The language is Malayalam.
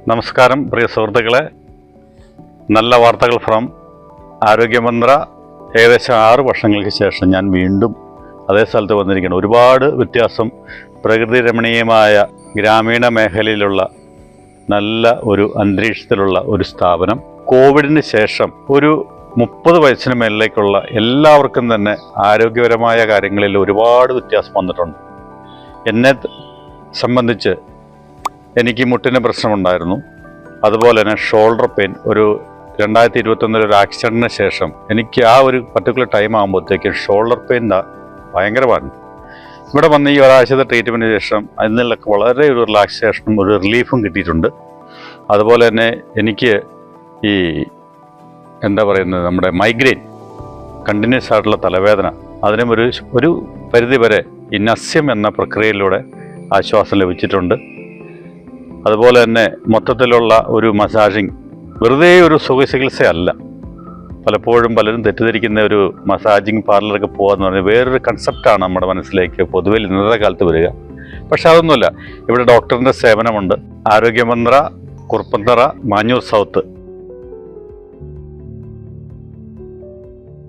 നമസ്കാരം പ്രിയ സുഹൃത്തുക്കളെ, നല്ല വാർത്തകൾ ഫ്രം ആരോഗ്യമന്ത്ര. ഏകദേശം 6 വർഷങ്ങൾക്ക് ശേഷം ഞാൻ വീണ്ടും അതേ സ്ഥലത്ത് വന്നിരിക്കുകയാണ്. ഒരുപാട് വ്യത്യാസം. പ്രകൃതി രമണീയമായ ഗ്രാമീണ മേഖലയിലുള്ള നല്ല ഒരു അന്തരീക്ഷത്തിലുള്ള ഒരു സ്ഥാപനം. കോവിഡിന് ശേഷം ഒരു 30 വയസ്സിന് മേലിലേക്കുള്ള എല്ലാവർക്കും തന്നെ ആരോഗ്യപരമായ കാര്യങ്ങളിൽ ഒരുപാട് വ്യത്യാസം വന്നിട്ടുണ്ട്. എന്നെ സംബന്ധിച്ച് എനിക്ക് മുട്ടിന് പ്രശ്നമുണ്ടായിരുന്നു. അതുപോലെ തന്നെ ഷോൾഡർ പെയിൻ. ഒരു 2021 ഒരു ആക്സിഡൻറ്റിന് ശേഷം എനിക്ക് ആ ഒരു പർട്ടിക്കുലർ ടൈം ആകുമ്പോഴത്തേക്കും ഷോൾഡർ പെയിൻ ഭയങ്കരമാണ്. ഇവിടെ വന്ന് ഈ ഒരാഴ്ചത്തെ ട്രീറ്റ്മെൻറ്റിന് ശേഷം അതിലൊക്കെ വളരെ ഒരു റിലാക്സേഷനും ഒരു റിലീഫും കിട്ടിയിട്ടുണ്ട്. അതുപോലെ തന്നെ എനിക്ക് ഈ നമ്മുടെ മൈഗ്രെയിൻ, കണ്ടിന്യൂസ് ആയിട്ടുള്ള തലവേദന, അതിനും ഒരു പരിധി വരെ ഈ നസ്യം എന്ന പ്രക്രിയയിലൂടെ ആശ്വാസം ലഭിച്ചിട്ടുണ്ട്. അതുപോലെ തന്നെ മൊത്തത്തിലുള്ള ഒരു മസാജിങ് വെറുതെ ഒരു സുഖചികിത്സയല്ല. പലപ്പോഴും പലരും തെറ്റിദ്ധരിക്കുന്ന ഒരു മസാജിങ് പാർലറൊക്കെ പോകുകയെന്ന് പറഞ്ഞാൽ വേറൊരു കൺസെപ്റ്റാണ് നമ്മുടെ മനസ്സിലേക്ക് പൊതുവെ ഇന്നത്തെ കാലത്ത് വരിക. പക്ഷെ അതൊന്നുമല്ല. ഇവിടെ ഡോക്ടറിൻ്റെ സേവനമുണ്ട്. ആരോഗ്യമന്ത്ര, കുറുപ്പന്തറ, മാഞ്ഞൂർ സൗത്ത്